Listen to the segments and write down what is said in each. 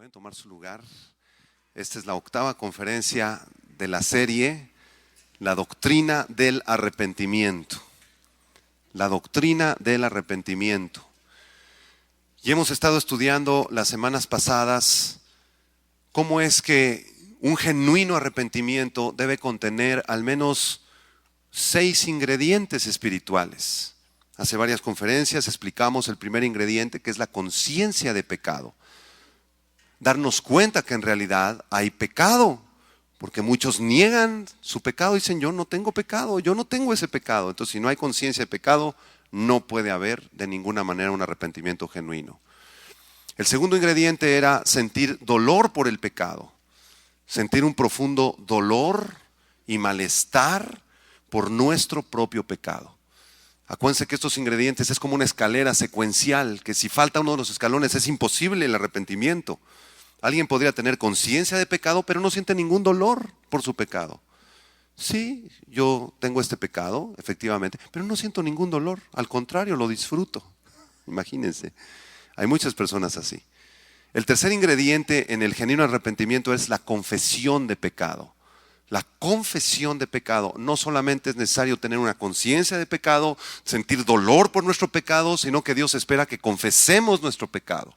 Pueden tomar su lugar. Esta es la 8ª conferencia de la serie La doctrina del arrepentimiento. La doctrina del arrepentimiento. Y hemos estado estudiando las semanas pasadas cómo es que un genuino arrepentimiento debe contener al menos 6 ingredientes espirituales. Hace varias conferencias explicamos el primer ingrediente, que es la conciencia de pecado. Darnos cuenta que en realidad hay pecado, porque muchos niegan su pecado y dicen: yo no tengo pecado, yo no tengo ese pecado. Entonces, si no hay conciencia de pecado, no puede haber de ninguna manera un arrepentimiento genuino. El segundo ingrediente era sentir dolor por el pecado, sentir un profundo dolor y malestar por nuestro propio pecado. Acuérdense que estos ingredientes es como una escalera secuencial, que si falta uno de los escalones es imposible el arrepentimiento. Alguien podría tener conciencia de pecado, pero no siente ningún dolor por su pecado. Sí, yo tengo este pecado, efectivamente, pero no siento ningún dolor. Al contrario, lo disfruto. Imagínense, hay muchas personas así. El tercer ingrediente en el genuino arrepentimiento es la confesión de pecado. La confesión de pecado. No solamente es necesario tener una conciencia de pecado, sentir dolor por nuestro pecado, sino que Dios espera que confesemos nuestro pecado.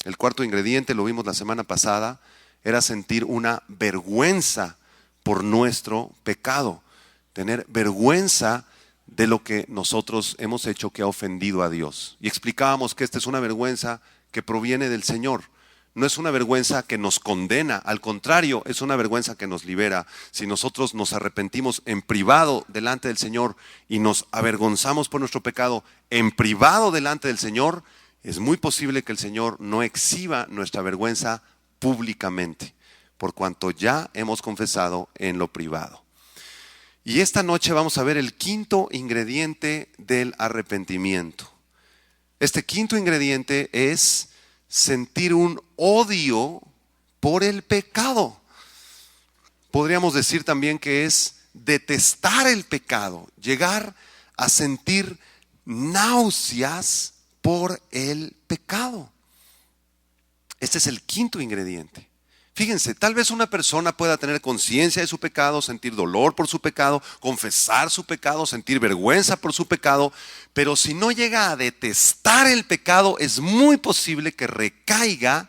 El cuarto ingrediente, lo vimos la semana pasada, era sentir una vergüenza por nuestro pecado. Tener vergüenza de lo que nosotros hemos hecho que ha ofendido a Dios. Y explicábamos que esta es una vergüenza que proviene del Señor. No es una vergüenza que nos condena, al contrario, es una vergüenza que nos libera. Si nosotros nos arrepentimos en privado delante del Señor y nos avergonzamos por nuestro pecado en privado delante del Señor, es muy posible que el Señor no exhiba nuestra vergüenza públicamente, por cuanto ya hemos confesado en lo privado. Y esta noche vamos a ver el quinto ingrediente del arrepentimiento. Este quinto ingrediente es sentir un odio por el pecado. Podríamos decir también que es detestar el pecado, llegar a sentir náuseas por el pecado. Este es el quinto ingrediente. Fíjense, tal vez una persona pueda tener conciencia de su pecado, sentir dolor por su pecado, confesar su pecado, sentir vergüenza por su pecado, pero si no llega a detestar el pecado, es muy posible que recaiga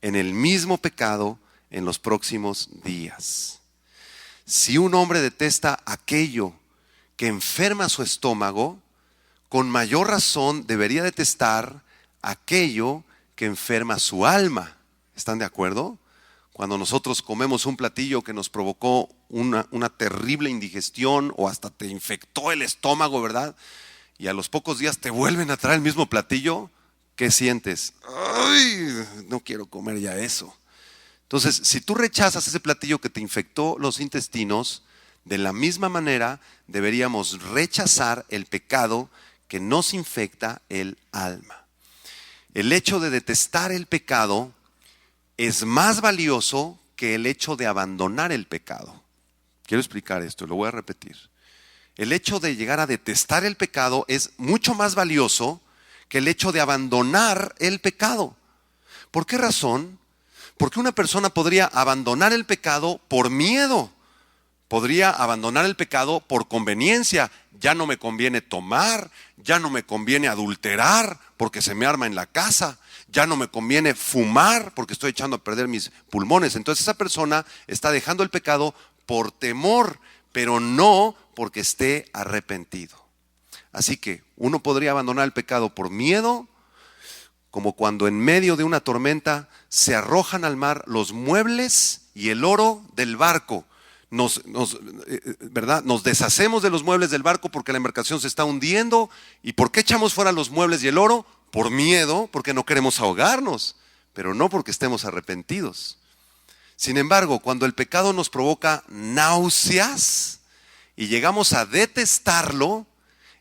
en el mismo pecado en los próximos días. Si un hombre detesta aquello que enferma su estómago, con mayor razón debería detestar aquello que enferma su alma. ¿Están de acuerdo? Cuando nosotros comemos un platillo que nos provocó una terrible indigestión o hasta te infectó el estómago, ¿verdad? Y a los pocos días te vuelven a traer el mismo platillo, ¿qué sientes? ¡Ay! No quiero comer ya eso. Entonces, si tú rechazas ese platillo que te infectó los intestinos, de la misma manera deberíamos rechazar el pecado que nos infecta el alma. El hecho de detestar el pecado es más valioso que el hecho de abandonar el pecado. Quiero explicar esto, lo voy a repetir. El hecho de llegar a detestar el pecado es mucho más valioso que el hecho de abandonar el pecado. ¿Por qué razón? Porque una persona podría abandonar el pecado por miedo. Podría abandonar el pecado por conveniencia. Ya no me conviene tomar, ya no me conviene adulterar porque se me arma en la casa, ya no me conviene fumar porque estoy echando a perder mis pulmones. Entonces esa persona está dejando el pecado por temor, pero no porque esté arrepentido. Así que uno podría abandonar el pecado por miedo, como cuando en medio de una tormenta se arrojan al mar los muebles y el oro del barco. ¿Verdad? Nos deshacemos de los muebles del barco porque la embarcación se está hundiendo. ¿Y por qué echamos fuera los muebles y el oro? Por miedo, porque no queremos ahogarnos, pero no porque estemos arrepentidos. Sin embargo, cuando el pecado nos provoca náuseas y llegamos a detestarlo,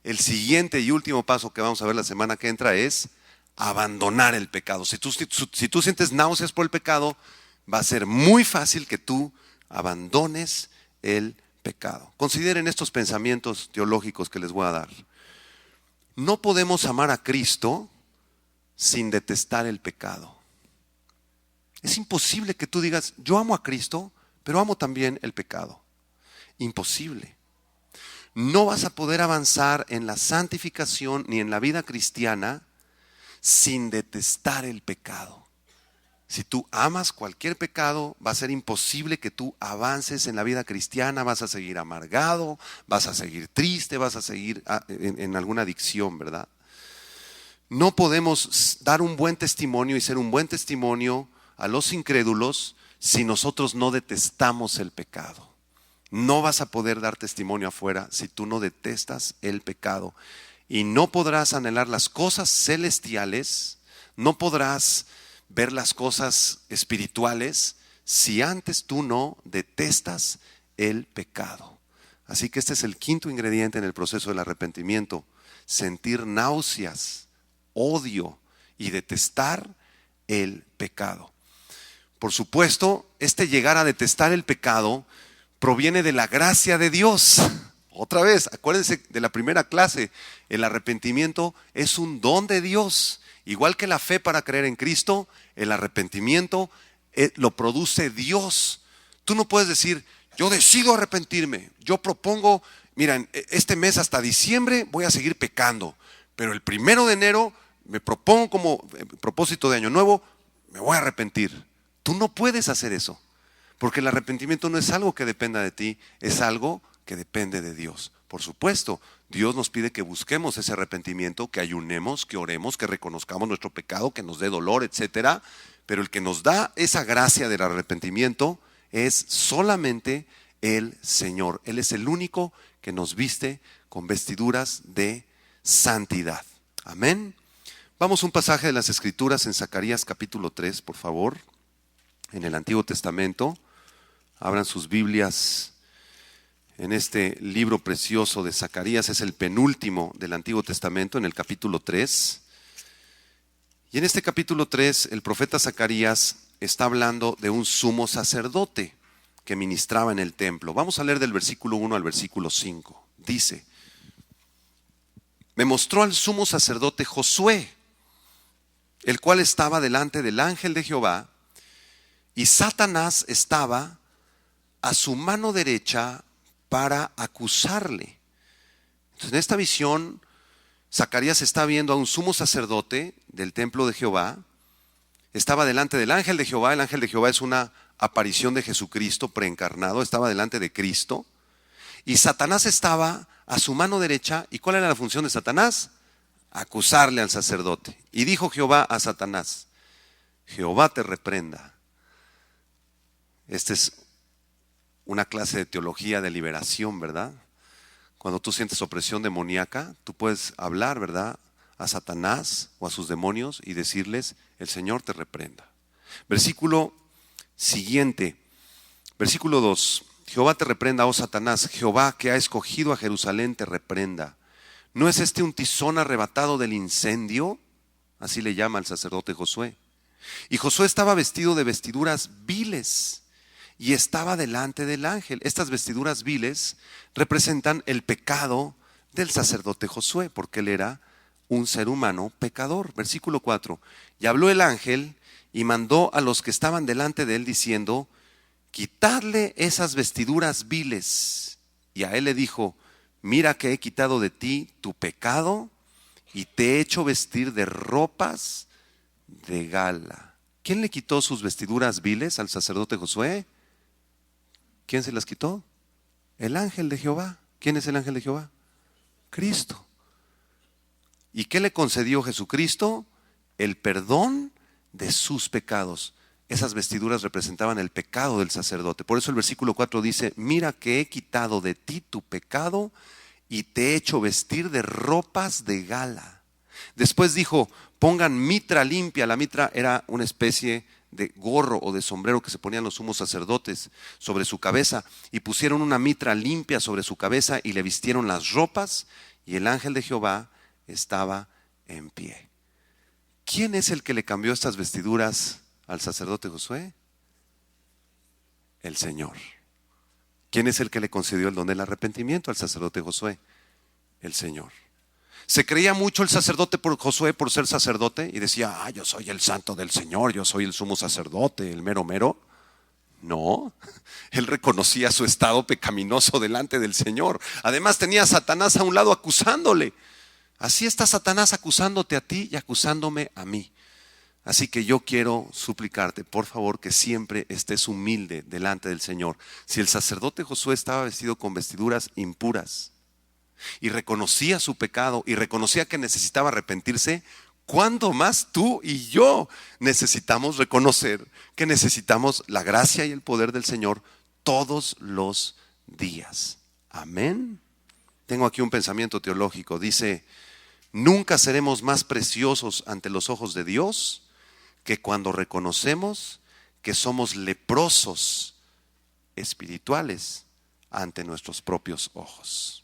el siguiente y último paso que vamos a ver la semana que entra es abandonar el pecado. Si tú sientes náuseas por el pecado, va a ser muy fácil que tú abandones el pecado. Consideren estos pensamientos teológicos que les voy a dar. No podemos amar a Cristo sin detestar el pecado. Es imposible que tú digas, yo amo a Cristo, pero amo también el pecado. Imposible. No vas a poder avanzar en la santificación ni en la vida cristiana sin detestar el pecado. Si tú amas cualquier pecado, va a ser imposible que tú avances en la vida cristiana, vas a seguir amargado, vas a seguir triste, vas a seguir en alguna adicción, ¿verdad? No podemos dar un buen testimonio y ser un buen testimonio a los incrédulos si nosotros no detestamos el pecado. No vas a poder dar testimonio afuera si tú no detestas el pecado. Y no podrás anhelar las cosas celestiales, no podrás ver las cosas espirituales si antes tú no detestas el pecado. Así que este es el quinto ingrediente en el proceso del arrepentimiento: sentir náuseas, odio y detestar el pecado. Por supuesto, este llegar a detestar el pecado proviene de la gracia de Dios. Otra vez, acuérdense de la primera clase, el arrepentimiento es un don de Dios. Igual que la fe para creer en Cristo, el arrepentimiento lo produce Dios. Tú no puedes decir, yo decido arrepentirme, yo propongo, mira, este mes hasta diciembre voy a seguir pecando, pero el 1 de enero me propongo como propósito de año nuevo, me voy a arrepentir. Tú no puedes hacer eso, porque el arrepentimiento no es algo que dependa de ti, es algo que depende de Dios. Por supuesto, Dios nos pide que busquemos ese arrepentimiento, que ayunemos, que oremos, que reconozcamos nuestro pecado, que nos dé dolor, etcétera. Pero el que nos da esa gracia del arrepentimiento es solamente el Señor. Él es el único que nos viste con vestiduras de santidad. Amén. Vamos a un pasaje de las Escrituras en Zacarías capítulo 3, por favor. En el Antiguo Testamento. Abran sus Biblias en este libro precioso de Zacarías. Es el penúltimo del Antiguo Testamento, en el capítulo 3. Y en este capítulo 3, el profeta Zacarías está hablando de un sumo sacerdote que ministraba en el templo. Vamos a leer del versículo 1 al versículo 5. Dice: me mostró al sumo sacerdote Josué, el cual estaba delante del ángel de Jehová, y Satanás estaba a su mano derecha para acusarle. Entonces, en esta visión, Zacarías está viendo a un sumo sacerdote del templo de Jehová. Estaba delante del ángel de Jehová. El ángel de Jehová es una aparición de Jesucristo preencarnado. Estaba delante de Cristo. Y Satanás estaba a su mano derecha. ¿Y cuál era la función de Satanás? Acusarle al sacerdote. Y dijo Jehová a Satanás: Jehová te reprenda. Esta es una clase de teología de liberación, ¿verdad? Cuando tú sientes opresión demoníaca, tú puedes hablar, ¿verdad?, a Satanás o a sus demonios y decirles: el Señor te reprenda. Versículo siguiente, versículo 2. Jehová te reprenda, oh Satanás, Jehová que ha escogido a Jerusalén te reprenda. ¿No es este un tizón arrebatado del incendio? Así le llama al sacerdote Josué. Y Josué estaba vestido de vestiduras viles y estaba delante del ángel. Estas vestiduras viles representan el pecado del sacerdote Josué, porque él era un ser humano pecador. Versículo 4. Y habló el ángel y mandó a los que estaban delante de él diciendo: quitadle esas vestiduras viles. Y a él le dijo: mira que he quitado de ti tu pecado y te he hecho vestir de ropas de gala. ¿Quién le quitó sus vestiduras viles al sacerdote Josué? ¿Quién se las quitó? El ángel de Jehová. ¿Quién es el ángel de Jehová? Cristo. ¿Y qué le concedió Jesucristo? El perdón de sus pecados. Esas vestiduras representaban el pecado del sacerdote. Por eso el versículo 4 dice: mira que he quitado de ti tu pecado y te he hecho vestir de ropas de gala. Después dijo: pongan mitra limpia. La mitra era una especie de gorro o de sombrero que se ponían los sumos sacerdotes sobre su cabeza, y pusieron una mitra limpia sobre su cabeza y le vistieron las ropas, y el ángel de Jehová estaba en pie. ¿Quién es el que le cambió estas vestiduras al sacerdote Josué? El Señor. ¿Quién es el que le concedió el don del arrepentimiento al sacerdote Josué? El Señor. ¿Se creía mucho el sacerdote por Josué por ser sacerdote? Y decía, yo soy el santo del Señor, yo soy el sumo sacerdote, el mero mero. No, él reconocía su estado pecaminoso delante del Señor. Además tenía a Satanás a un lado acusándole. Así está Satanás acusándote a ti y acusándome a mí. Así que yo quiero suplicarte, por favor, que siempre estés humilde delante del Señor. Si el sacerdote Josué estaba vestido con vestiduras impuras y reconocía su pecado y reconocía que necesitaba arrepentirse, ¿cuándo más tú y yo necesitamos reconocer que necesitamos la gracia y el poder del Señor todos los días? Amén. Tengo aquí un pensamiento teológico. Dice, nunca seremos más preciosos ante los ojos de Dios que cuando reconocemos que somos leprosos espirituales ante nuestros propios ojos.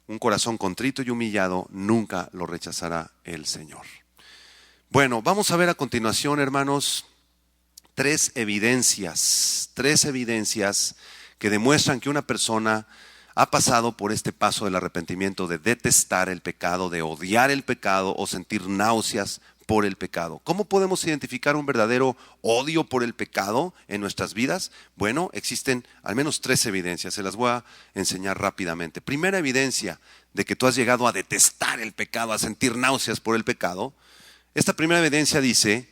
Un corazón contrito y humillado nunca lo rechazará el Señor. Bueno, vamos a ver a continuación, hermanos, tres evidencias que demuestran que una persona ha pasado por este paso del arrepentimiento, de detestar el pecado, de odiar el pecado o sentir náuseas por el pecado. ¿Cómo podemos identificar un verdadero odio por el pecado en nuestras vidas? Bueno, existen al menos tres evidencias, se las voy a enseñar rápidamente. Primera evidencia de que tú has llegado a detestar el pecado, a sentir náuseas por el pecado. Esta primera evidencia dice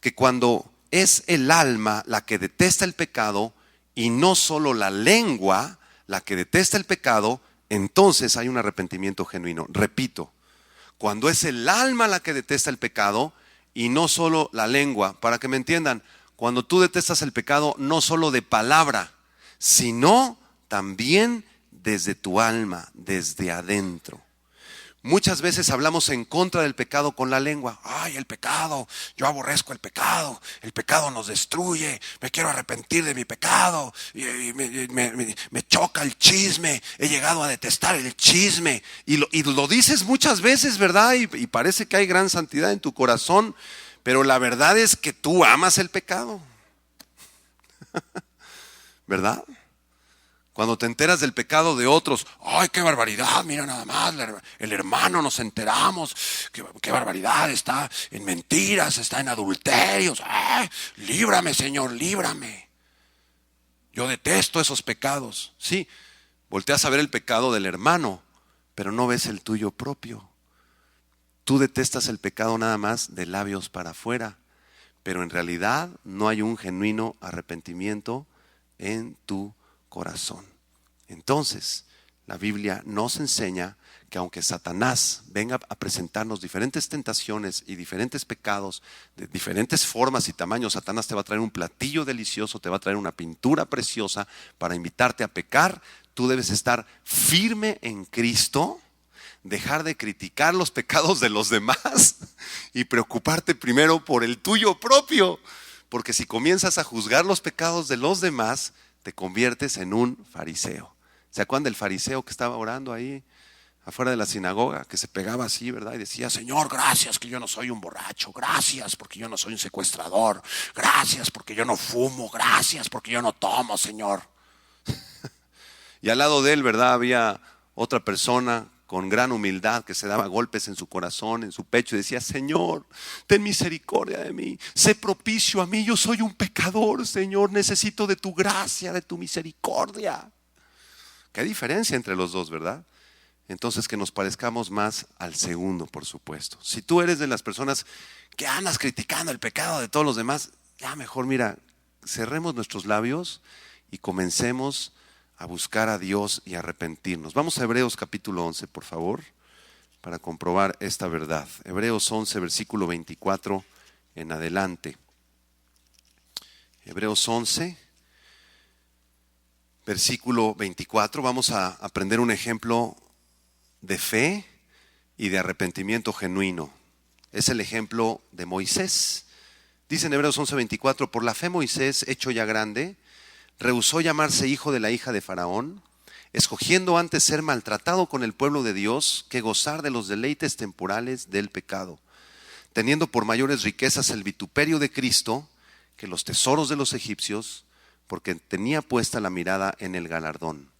que cuando es el alma la que detesta el pecado y no solo la lengua la que detesta el pecado, entonces hay un arrepentimiento genuino. Repito, cuando es el alma la que detesta el pecado y no solo la lengua. Para que me entiendan, cuando tú detestas el pecado no solo de palabra, sino también desde tu alma, desde adentro. Muchas veces hablamos en contra del pecado con la lengua. Ay, el pecado, yo aborrezco el pecado nos destruye, me quiero arrepentir de mi pecado, y me choca el chisme, he llegado a detestar el chisme. Y lo dices muchas veces, ¿verdad? Y parece que hay gran santidad en tu corazón, pero la verdad es que tú amas el pecado, ¿verdad? Cuando te enteras del pecado de otros, ¡ay, qué barbaridad! Mira nada más, el hermano nos enteramos, qué barbaridad, está en mentiras, está en adulterios. ¡Ay, líbrame, Señor, líbrame! Yo detesto esos pecados. Sí, volteas a ver el pecado del hermano, pero no ves el tuyo propio. Tú detestas el pecado nada más de labios para afuera, pero en realidad no hay un genuino arrepentimiento en tu corazón. Entonces, la Biblia nos enseña que aunque Satanás venga a presentarnos diferentes tentaciones y diferentes pecados de diferentes formas y tamaños, Satanás te va a traer un platillo delicioso, te va a traer una pintura preciosa para invitarte a pecar. Tú debes estar firme en Cristo, dejar de criticar los pecados de los demás y preocuparte primero por el tuyo propio, porque si comienzas a juzgar los pecados de los demás, te conviertes en un fariseo. ¿Se acuerdan del fariseo que estaba orando ahí afuera de la sinagoga, que se pegaba así, ¿verdad? Y decía, Señor, gracias que yo no soy un borracho, gracias porque yo no soy un secuestrador, gracias porque yo no fumo, gracias porque yo no tomo, Señor. Y al lado de él, ¿verdad? Había otra persona con gran humildad que se daba golpes en su corazón, en su pecho, y decía, Señor, ten misericordia de mí, sé propicio a mí, yo soy un pecador, Señor, necesito de tu gracia, de tu misericordia. Qué diferencia entre los dos, ¿verdad? Entonces que nos parezcamos más al segundo, por supuesto. Si tú eres de las personas que andas criticando el pecado de todos los demás, ya mejor, mira, cerremos nuestros labios y comencemos a buscar a Dios y a arrepentirnos. Vamos a Hebreos capítulo 11, por favor, para comprobar esta verdad. Hebreos 11, versículo 24 en adelante. Hebreos 11, versículo 24. Vamos a aprender un ejemplo de fe y de arrepentimiento genuino. Es el ejemplo de Moisés. Dice en Hebreos 11, 24, por la fe Moisés, hecho ya grande, rehusó llamarse hijo de la hija de Faraón, escogiendo antes ser maltratado con el pueblo de Dios que gozar de los deleites temporales del pecado, teniendo por mayores riquezas el vituperio de Cristo que los tesoros de los egipcios, porque tenía puesta la mirada en el galardón.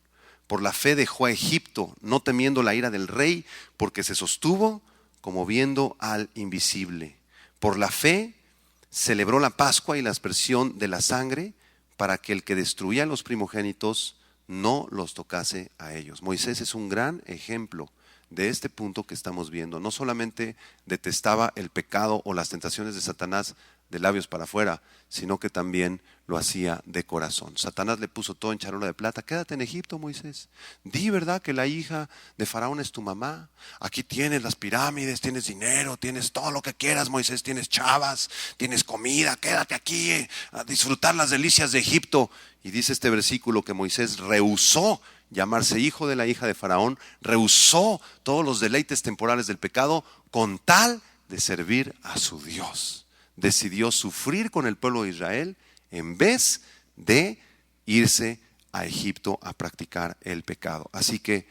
Por la fe dejó a Egipto, no temiendo la ira del rey, porque se sostuvo como viendo al invisible. Por la fe celebró la Pascua y la aspersión de la sangre, para que el que destruía a los primogénitos no los tocase a ellos. Moisés es un gran ejemplo de este punto que estamos viendo. No solamente detestaba el pecado o las tentaciones de Satanás de labios para afuera, sino que también lo hacía de corazón. Satanás le puso todo en charola de plata. Quédate en Egipto, Moisés. Di, ¿verdad?, que la hija de Faraón es tu mamá. Aquí tienes las pirámides, tienes dinero, tienes todo lo que quieras, Moisés. Tienes chavas, tienes comida. Quédate aquí a disfrutar las delicias de Egipto. Y dice este versículo que Moisés rehusó llamarse hijo de la hija de Faraón, rehusó todos los deleites temporales del pecado con tal de servir a su Dios. Decidió sufrir con el pueblo de Israel en vez de irse a Egipto a practicar el pecado. Así que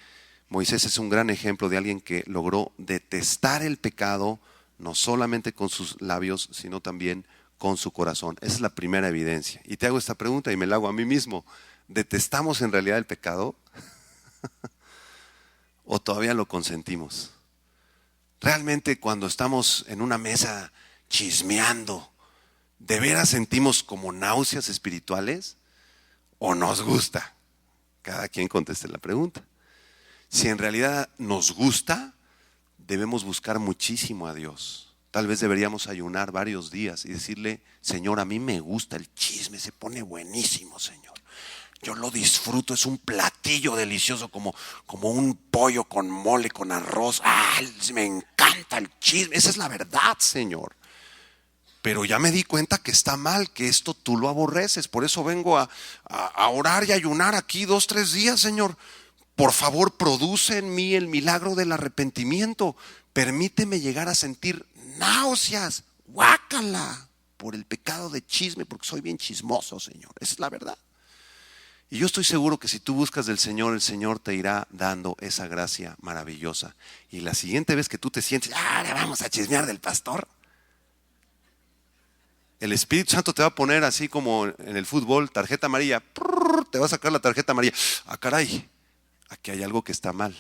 Moisés es un gran ejemplo de alguien que logró detestar el pecado, no solamente con sus labios, sino también con su corazón. Esa es la primera evidencia. Y te hago esta pregunta y me la hago a mí mismo. ¿Detestamos en realidad el pecado? ¿O todavía lo consentimos? Realmente cuando estamos en una mesa chismeando, ¿de veras sentimos como náuseas espirituales? ¿O nos gusta? Cada quien conteste la pregunta. Si en realidad nos gusta, debemos buscar muchísimo a Dios. Tal vez deberíamos ayunar varios días y decirle: Señor, a mí me gusta el chisme, se pone buenísimo, Señor. Yo lo disfruto, es un platillo delicioso, como un pollo con mole, con arroz. Me encanta el chisme, esa es la verdad, Señor. Pero ya me di cuenta que está mal, que esto tú lo aborreces. Por eso vengo a orar y ayunar aquí 2-3 días, Señor. Por favor, produce en mí el milagro del arrepentimiento. Permíteme llegar a sentir náuseas, guácala, por el pecado de chisme, porque soy bien chismoso, Señor. Esa es la verdad. Y yo estoy seguro que si tú buscas del Señor, el Señor te irá dando esa gracia maravillosa. Y la siguiente vez que tú te sientes: ahora vamos a chismear del pastor, el Espíritu Santo te va a poner así como en el fútbol, tarjeta amarilla. Te va a sacar la tarjeta amarilla. Caray, aquí hay algo que está mal.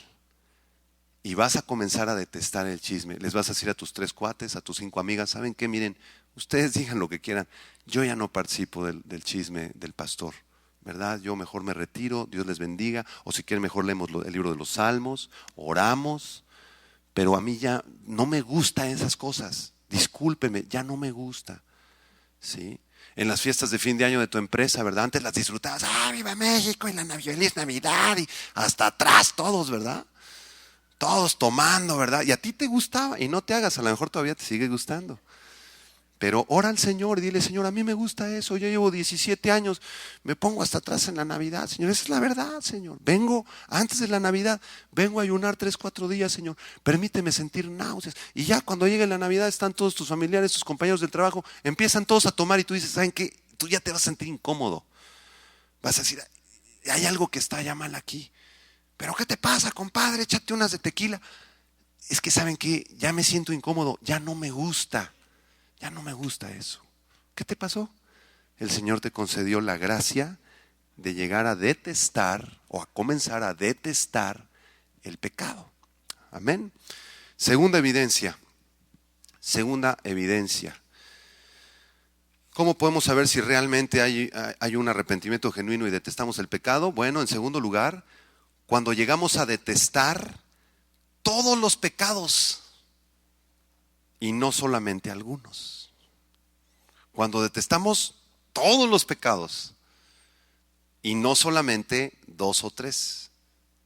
Y vas a comenzar a detestar el chisme. Les vas a decir a tus 3 cuates, a tus 5 amigas: ¿saben qué? Miren, ustedes digan lo que quieran, yo ya no participo del chisme del pastor, ¿verdad? Yo mejor me retiro, Dios les bendiga. O si quieren, mejor leemos el libro de los Salmos, oramos. Pero a mí ya no me gustan esas cosas. Discúlpeme, ya no me gusta. ¿Sí? En las fiestas de fin de año de tu empresa, ¿verdad? Antes las disfrutabas: ¡viva México! Y la feliz Navidad, y hasta atrás todos, ¿verdad? Todos tomando, ¿verdad? Y a ti te gustaba, y no te hagas, a lo mejor todavía te sigue gustando. Pero ora al Señor y dile: Señor, a mí me gusta eso, yo llevo 17 años, me pongo hasta atrás en la Navidad, Señor, esa es la verdad, Señor. Vengo antes de la Navidad, vengo a ayunar 3-4 días, Señor, permíteme sentir náuseas. Y ya cuando llegue la Navidad están todos tus familiares, tus compañeros del trabajo, empiezan todos a tomar y tú dices: ¿saben qué? Tú ya te vas a sentir incómodo. Vas a decir: hay algo que está ya mal aquí. ¿Pero qué te pasa, compadre? Échate unas de tequila. Es que ¿saben qué? Ya me siento incómodo, ya no me gusta. Ya no me gusta eso. ¿Qué te pasó? El Señor te concedió la gracia de llegar a detestar o a comenzar a detestar el pecado. Amén. Segunda evidencia. ¿Cómo podemos saber si realmente hay un arrepentimiento genuino y detestamos el pecado? Bueno, en segundo lugar, cuando llegamos a detestar todos los pecados y no solamente algunos. Cuando detestamos todos los pecados y no solamente 2 o 3.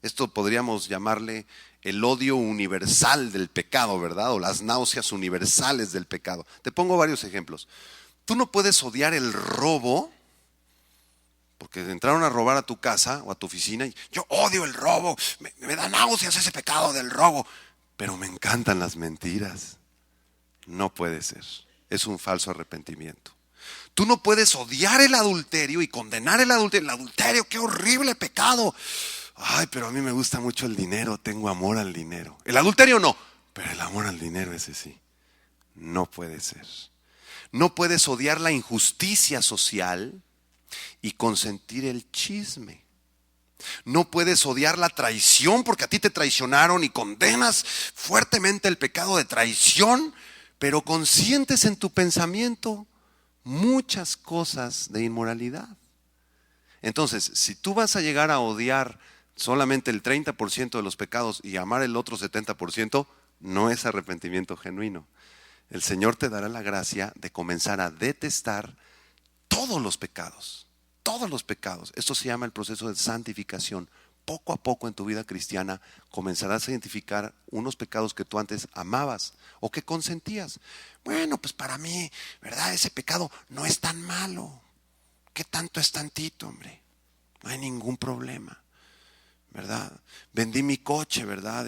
Esto podríamos llamarle el odio universal del pecado, ¿verdad? O las náuseas universales del pecado. Te pongo varios ejemplos. Tú no puedes odiar el robo, porque entraron a robar a tu casa o a tu oficina y yo odio el robo, me da náuseas ese pecado del robo, pero me encantan las mentiras. No puede ser. Es un falso arrepentimiento. Tú no puedes odiar el adulterio y condenar el adulterio. El adulterio, qué horrible pecado. Ay, pero a mí me gusta mucho el dinero, tengo amor al dinero. El adulterio no, pero el amor al dinero, ese sí. No puede ser. No puedes odiar la injusticia social y consentir el chisme. No puedes odiar la traición porque a ti te traicionaron y condenas fuertemente el pecado de traición, pero consientes en tu pensamiento muchas cosas de inmoralidad. Entonces, si tú vas a llegar a odiar solamente el 30% de los pecados y amar el otro 70%, no es arrepentimiento genuino. El Señor te dará la gracia de comenzar a detestar todos los pecados, todos los pecados. Esto se llama el proceso de santificación. Poco a poco en tu vida cristiana comenzarás a identificar unos pecados que tú antes amabas o que consentías. Bueno, pues para mí, ¿verdad? Ese pecado no es tan malo. ¿Qué tanto es tantito, hombre? No hay ningún problema, ¿verdad? Vendí mi coche, ¿verdad?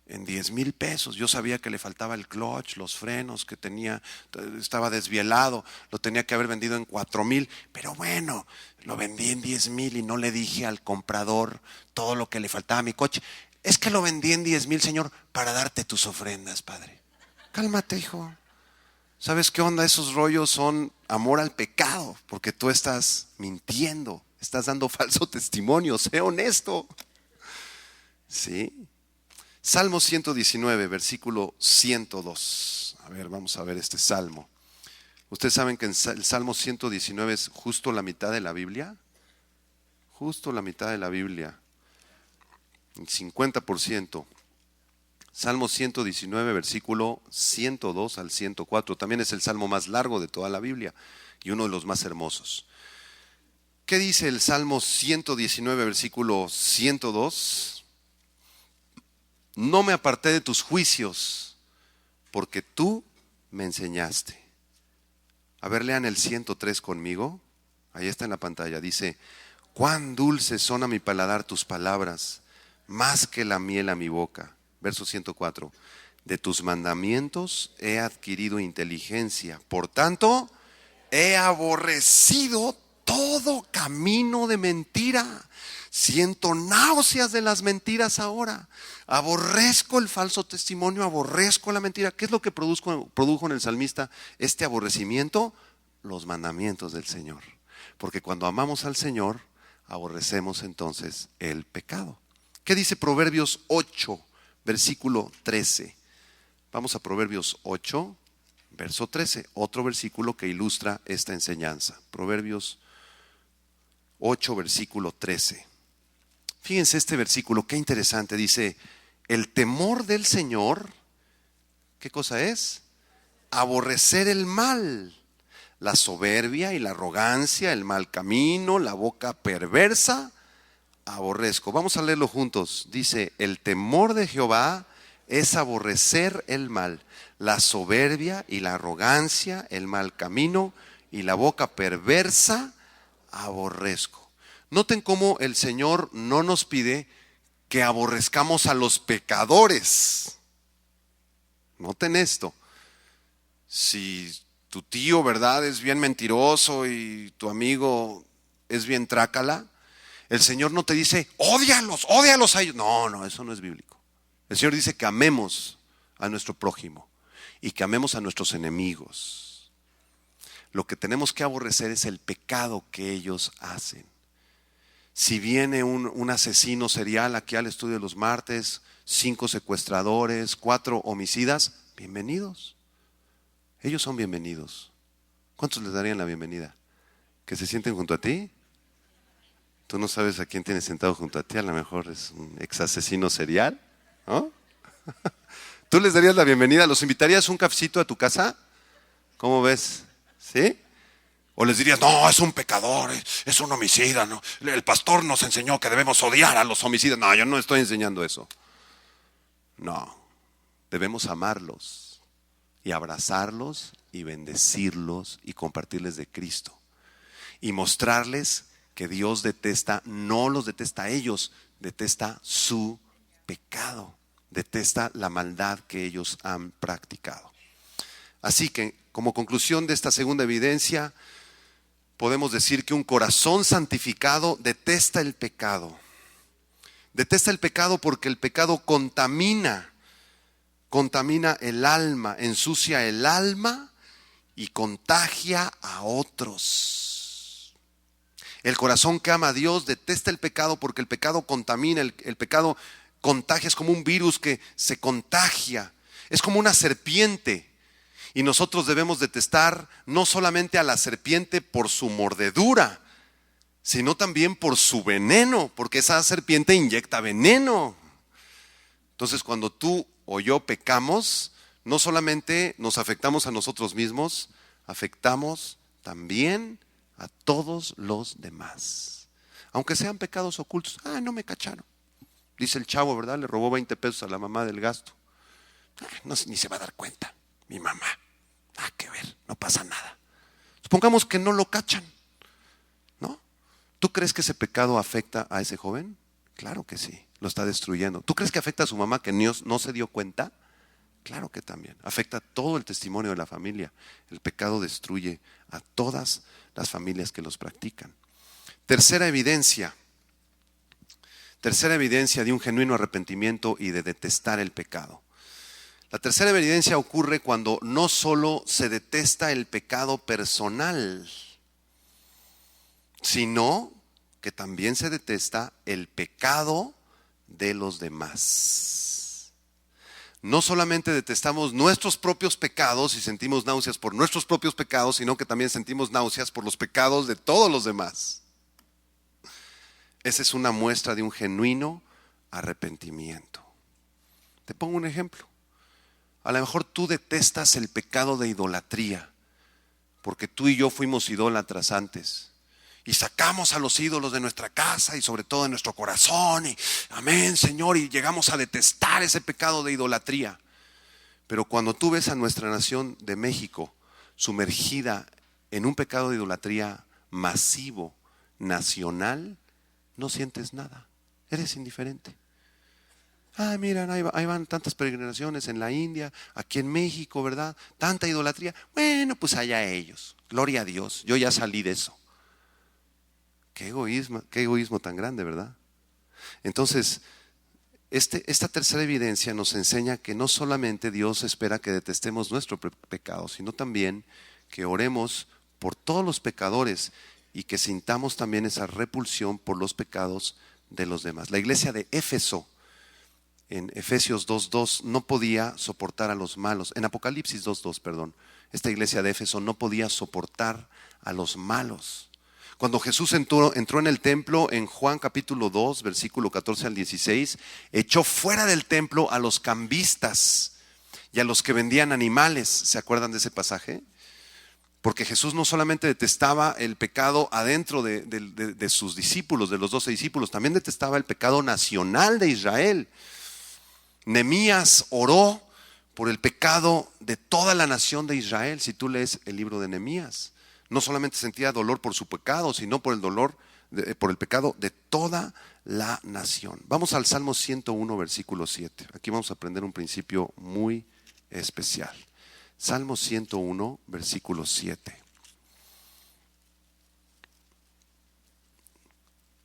En 10,000 pesos. Yo sabía que le faltaba el clutch, los frenos que tenía, estaba desvielado, lo tenía que haber vendido en 4,000, pero bueno, lo vendí en 10,000 y no le dije al comprador todo lo que le faltaba a mi coche. Es que lo vendí en 10,000, Señor, para darte tus ofrendas, Padre. Cálmate, hijo. ¿Sabes qué onda? Esos rollos son amor al pecado, porque tú estás mintiendo, estás dando falso testimonio. Sé honesto. ¿Sí? Salmo 119, versículo 102. A ver, vamos a ver este salmo. ¿Ustedes saben que el Salmo 119 es justo la mitad de la Biblia? Justo la mitad de la Biblia. El 50%. Salmo 119, versículo 102 al 104. También es el salmo más largo de toda la Biblia y uno de los más hermosos. ¿Qué dice el Salmo 119, versículo 102? No me aparté de tus juicios, porque tú me enseñaste. A ver, lean el 103 conmigo. Ahí está en la pantalla. Dice, cuán dulces son a mi paladar tus palabras, más que la miel a mi boca. Verso 104. De tus mandamientos he adquirido inteligencia. Por tanto, he aborrecido todo camino de mentira. Siento náuseas de las mentiras ahora. Aborrezco el falso testimonio, aborrezco la mentira. ¿Qué es lo que produjo en el salmista este aborrecimiento? Los mandamientos del Señor. Porque cuando amamos al Señor, aborrecemos entonces el pecado. ¿Qué dice Proverbios 8, versículo 13? Vamos a Proverbios 8, verso 13. Otro versículo que ilustra esta enseñanza. Proverbios 8, versículo 13. Fíjense este versículo, qué interesante. Dice, el temor del Señor, ¿qué cosa es? Aborrecer el mal, la soberbia y la arrogancia, el mal camino, la boca perversa, aborrezco. Vamos a leerlo juntos. Dice, el temor de Jehová es aborrecer el mal, la soberbia y la arrogancia, el mal camino y la boca perversa, aborrezco. Noten cómo el Señor no nos pide que aborrezcamos a los pecadores. Noten esto. Si tu tío, ¿verdad?, es bien mentiroso y tu amigo es bien trácala, el Señor no te dice, ódialos a ellos. No, eso no es bíblico. El Señor dice que amemos a nuestro prójimo y que amemos a nuestros enemigos. Lo que tenemos que aborrecer es el pecado que ellos hacen. Si viene un asesino serial aquí al estudio de los martes, 5 secuestradores, 4 homicidas, bienvenidos. Ellos son bienvenidos. ¿Cuántos les darían la bienvenida? ¿Que se sienten junto a ti? Tú no sabes a quién tienes sentado junto a ti, a lo mejor es un ex asesino serial, ¿no? ¿Tú les darías la bienvenida? ¿Los invitarías un cafecito a tu casa? ¿Cómo ves? ¿Sí? O les dirías, no, es un pecador, es un homicida, ¿no? El pastor nos enseñó que debemos odiar a los homicidas. No, yo no estoy enseñando eso. No, debemos amarlos y abrazarlos y bendecirlos y compartirles de Cristo. Y mostrarles que Dios detesta, no los detesta a ellos, detesta su pecado, detesta la maldad que ellos han practicado. Así que, como conclusión de esta segunda evidencia, podemos decir que un corazón santificado detesta el pecado. Detesta el pecado porque el pecado contamina el alma, ensucia el alma y contagia a otros. El corazón que ama a Dios detesta el pecado porque el pecado contamina, el pecado contagia, es como un virus que se contagia, es como una serpiente. Y nosotros debemos detestar no solamente a la serpiente por su mordedura, sino también por su veneno, porque esa serpiente inyecta veneno. Entonces, cuando tú o yo pecamos, no solamente nos afectamos a nosotros mismos, afectamos también a todos los demás. Aunque sean pecados ocultos. No me cacharon. Dice el chavo, ¿verdad? Le robó 20 pesos a la mamá del gasto. No, ni se va a dar cuenta, mi mamá. Nada que ver, no pasa nada. Supongamos que no lo cachan, ¿no? ¿Tú crees que ese pecado afecta a ese joven? Claro que sí, lo está destruyendo. ¿Tú crees que afecta a su mamá que no se dio cuenta? Claro que también. Afecta todo el testimonio de la familia. El pecado destruye a todas las familias que los practican. Tercera evidencia de un genuino arrepentimiento y de detestar el pecado. La tercera evidencia ocurre cuando no solo se detesta el pecado personal, sino que también se detesta el pecado de los demás. No solamente detestamos nuestros propios pecados y sentimos náuseas por nuestros propios pecados, sino que también sentimos náuseas por los pecados de todos los demás. Esa es una muestra de un genuino arrepentimiento. Te pongo un ejemplo. A lo mejor tú detestas el pecado de idolatría, porque tú y yo fuimos idólatras antes. Y sacamos a los ídolos de nuestra casa y sobre todo de nuestro corazón. Y amén, Señor, y llegamos a detestar ese pecado de idolatría. Pero cuando tú ves a nuestra nación de México sumergida en un pecado de idolatría masivo, nacional, no sientes nada. Eres indiferente. Miran, ahí van tantas peregrinaciones en la India, aquí en México, ¿verdad? Tanta idolatría. Bueno, pues allá ellos. Gloria a Dios, yo ya salí de eso. Qué egoísmo tan grande, ¿verdad? Entonces, esta tercera evidencia nos enseña que no solamente Dios espera que detestemos nuestro pecado, sino también que oremos por todos los pecadores y que sintamos también esa repulsión por los pecados de los demás. La iglesia de Éfeso, en Efesios 2:2, no podía soportar a los malos. En Apocalipsis 2:2, perdón. Esta iglesia de Éfeso no podía soportar a los malos. Cuando Jesús entró en el templo, en Juan capítulo 2, versículo 14 al 16, echó fuera del templo a los cambistas y a los que vendían animales. ¿Se acuerdan de ese pasaje? Porque Jesús no solamente detestaba el pecado adentro de sus discípulos, de los 12 discípulos, también detestaba el pecado nacional de Israel. Nehemías oró por el pecado de toda la nación de Israel. Si tú lees el libro de Nehemías, no solamente sentía dolor por su pecado, sino por el pecado de toda la nación. Vamos al Salmo 101, versículo 7. Aquí vamos a aprender un principio muy especial. Salmo 101, versículo 7.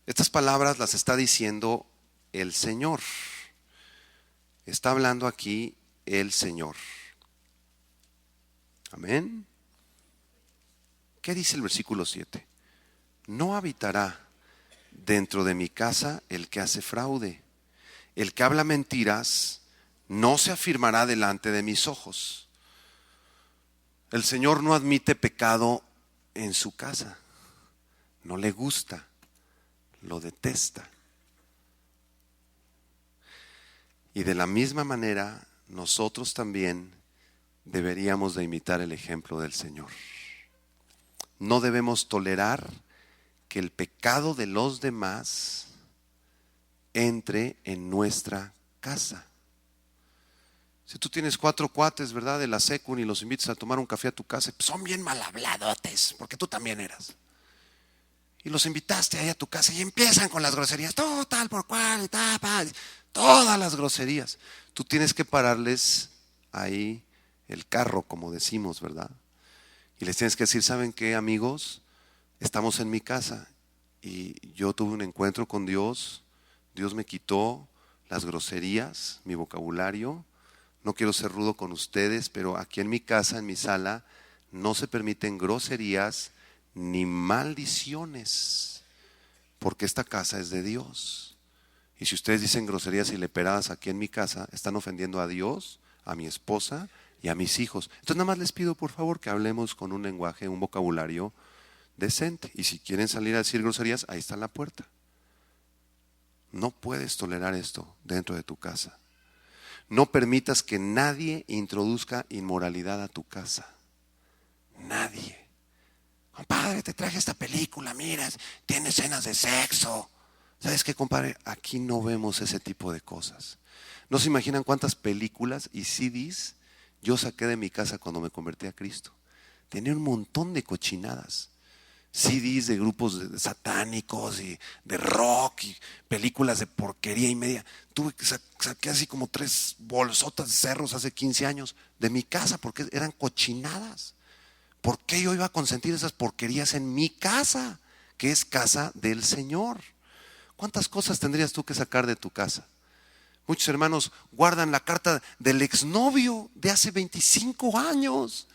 Estas palabras las está diciendo el Señor. Está hablando aquí el Señor. Amén. ¿Qué dice el versículo 7? No habitará dentro de mi casa el que hace fraude. El que habla mentiras no se afirmará delante de mis ojos. El Señor no admite pecado en su casa. No le gusta, lo detesta. Y de la misma manera, nosotros también deberíamos de imitar el ejemplo del Señor. No debemos tolerar que el pecado de los demás entre en nuestra casa. Si tú tienes 4 cuates, ¿verdad?, de la secun y los invitas a tomar un café a tu casa, pues son bien mal habladotes, porque tú también eras. Y los invitaste ahí a tu casa y empiezan con las groserías, todo tal por cual, todas las groserías. Tú tienes que pararles ahí el carro, como decimos, ¿verdad? Y les tienes que decir, ¿saben qué, amigos? Estamos en mi casa y yo tuve un encuentro con Dios. Dios me quitó las groserías, mi vocabulario. No quiero ser rudo con ustedes, pero aquí en mi casa, en mi sala, no se permiten groserías ni maldiciones. porque esta casa es de Dios. Y si ustedes dicen groserías y leperadas aquí en mi casa, están ofendiendo a Dios, a mi esposa y a mis hijos. Entonces nada más les pido por favor que hablemos con un lenguaje, un vocabulario decente. Y si quieren salir a decir groserías, ahí está la puerta. No puedes tolerar esto dentro de tu casa. No permitas que nadie introduzca inmoralidad a tu casa. Nadie. Compadre, te traje esta película, mira, tiene escenas de sexo. ¿Sabes qué, compadre? Aquí no vemos ese tipo de cosas. No se imaginan cuántas películas y CDs yo saqué de mi casa cuando me convertí a Cristo. Tenía un montón de cochinadas. CDs de grupos satánicos y de rock y películas de porquería y media. Saqué así como 3 bolsotas de cerros hace 15 años de mi casa porque eran cochinadas. ¿Por qué yo iba a consentir esas porquerías en mi casa, que es casa del Señor? ¿Cuántas cosas tendrías tú que sacar de tu casa? Muchos hermanos guardan la carta del exnovio de hace 25 años.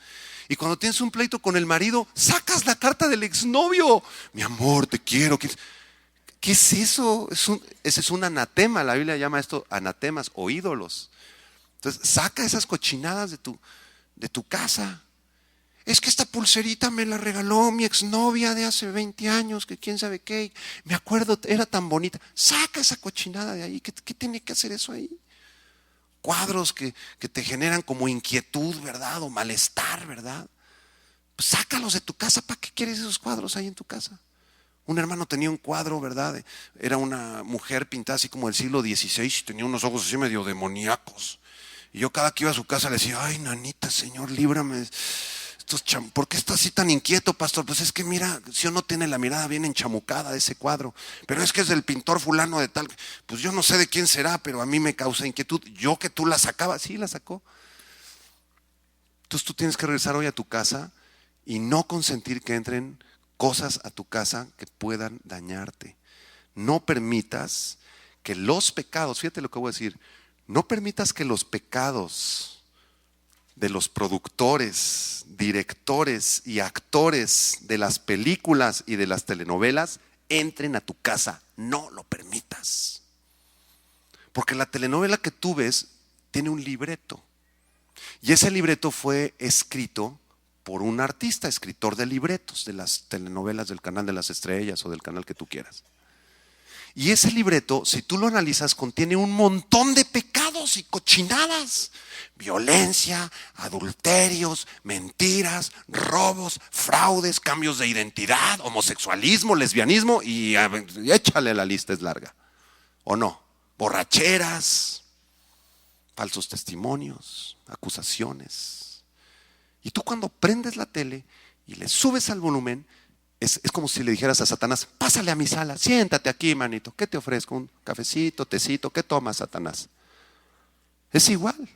Y cuando tienes un pleito con el marido, sacas la carta del exnovio. Mi amor, te quiero. ¿Qué es eso? Ese es un anatema. La Biblia llama esto anatemas o ídolos. Entonces, saca esas cochinadas de tu casa. Es que esta pulserita me la regaló mi exnovia de hace 20 años, que quién sabe qué. Me acuerdo, era tan bonita. Saca esa cochinada de ahí. ¿Qué tiene que hacer eso ahí? Cuadros que te generan como inquietud, ¿verdad? O malestar, ¿verdad? Pues sácalos de tu casa. ¿Para qué quieres esos cuadros ahí en tu casa? Un hermano tenía un cuadro, ¿verdad? Era una mujer pintada así como del siglo XVI y tenía unos ojos así medio demoníacos. Y yo cada que iba a su casa le decía, ay, nanita, Señor, líbrame. ¿Por qué está así tan inquieto, pastor? Pues es que mira, si uno tiene la mirada bien enchamucada de ese cuadro, pero es que es del pintor fulano de tal, pues yo no sé de quién será, pero a mí me causa inquietud. Yo que tú la sacabas, sí la sacó. Entonces tú tienes que regresar hoy a tu casa y no consentir que entren cosas a tu casa que puedan dañarte. No permitas que los pecados, fíjate lo que voy a decir, no permitas que los pecados de los productores, directores y actores de las películas y de las telenovelas entren a tu casa. No lo permitas. Porque la telenovela que tú ves tiene un libreto. Y ese libreto fue escrito por un artista, escritor de libretos de las telenovelas del Canal de las Estrellas o del canal que tú quieras. Y ese libreto, si tú lo analizas, contiene un montón de pecados y cochinadas. Violencia, adulterios, mentiras, robos, fraudes, cambios de identidad, homosexualismo, lesbianismo y échale, la lista es larga. ¿O no? Borracheras, falsos testimonios, acusaciones. Y tú cuando prendes la tele y le subes al volumen, es como si le dijeras a Satanás, pásale a mi sala, siéntate aquí, manito. ¿Qué te ofrezco? ¿Un cafecito, tecito? ¿Qué tomas, Satanás? Es igual.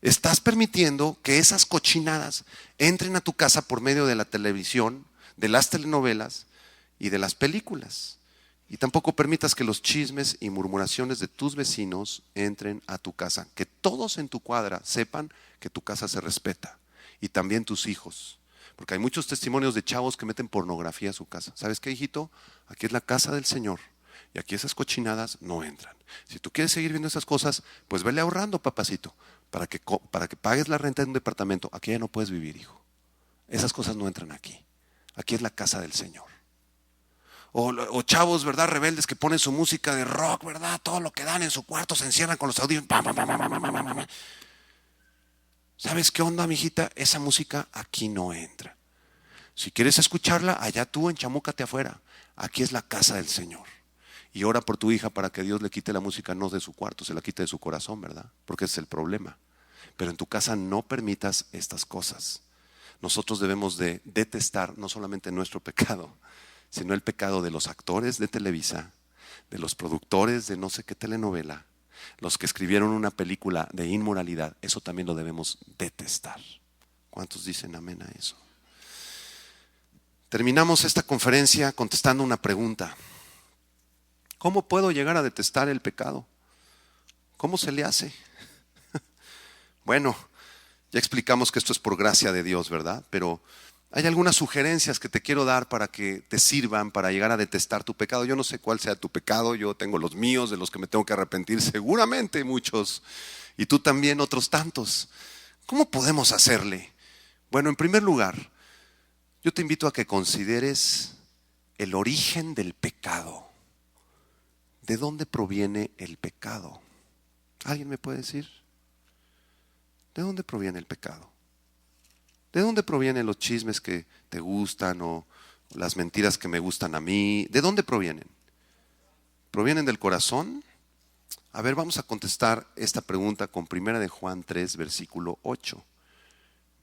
Estás permitiendo que esas cochinadas entren a tu casa por medio de la televisión, de las telenovelas y de las películas. Y tampoco permitas que los chismes y murmuraciones de tus vecinos entren a tu casa. Que todos en tu cuadra sepan que tu casa se respeta. Y también tus hijos. Porque hay muchos testimonios de chavos que meten pornografía a su casa. ¿Sabes qué, hijito? Aquí es la casa del Señor. Y aquí esas cochinadas no entran. Si tú quieres seguir viendo esas cosas, pues vele ahorrando, papacito, para que pagues la renta de un departamento. Aquí ya no puedes vivir, hijo. Esas cosas no entran aquí. Aquí es la casa del Señor. O chavos, ¿verdad? Rebeldes que ponen su música de rock, ¿verdad? Todo lo que dan en su cuarto, se encierran con los audífonos. ¿Sabes qué onda, mijita? Esa música aquí no entra. Si quieres escucharla, allá tú enchamucate afuera. Aquí es la casa del Señor. Y ora por tu hija para que Dios le quite la música no de su cuarto, se la quite de su corazón, ¿verdad? Porque ese es el problema. Pero en tu casa no permitas estas cosas. Nosotros debemos de detestar no solamente nuestro pecado, sino el pecado de los actores de Televisa, de los productores de no sé qué telenovela, los que escribieron una película de inmoralidad. Eso también lo debemos detestar. ¿Cuántos dicen amén a eso? Terminamos esta conferencia contestando una pregunta. ¿Cómo puedo llegar a detestar el pecado? ¿Cómo se le hace? Bueno, ya explicamos que esto es por gracia de Dios, ¿verdad? Pero Hay algunas sugerencias que te quiero dar para que te sirvan para llegar a detestar tu pecado. Yo no sé cuál sea tu pecado, yo tengo los míos, de los que me tengo que arrepentir, seguramente muchos, y tú también otros tantos. ¿Cómo podemos hacerle? Bueno, en primer lugar, yo te invito a que consideres el origen del pecado. ¿De dónde proviene el pecado? ¿Alguien me puede decir? ¿De dónde proviene el pecado? ¿De dónde provienen los chismes que te gustan o las mentiras que me gustan a mí? ¿De dónde provienen? ¿Provienen del corazón? A ver, vamos a contestar esta pregunta con 1 de Juan 3, versículo 8.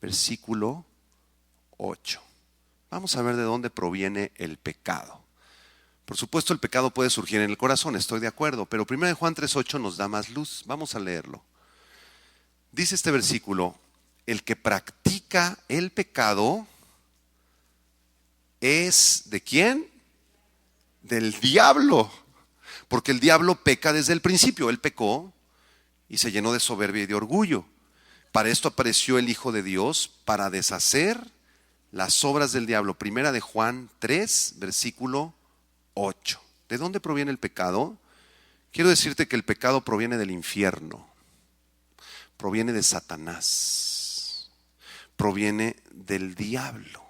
Versículo 8. Vamos a ver de dónde proviene el pecado. Por supuesto, el pecado puede surgir en el corazón, estoy de acuerdo, pero 1 de Juan 3:8 nos da más luz. Vamos a leerlo. Dice este versículo: el que practica el pecado es ¿de quién? Del diablo. Porque el diablo peca desde el principio. Él pecó y se llenó de soberbia y de orgullo. Para esto apareció el Hijo de Dios, para deshacer las obras del diablo. 1 de Juan 3, versículo 8. ¿De dónde proviene el pecado? Quiero decirte que el pecado proviene del infierno, proviene de Satanás, proviene del diablo.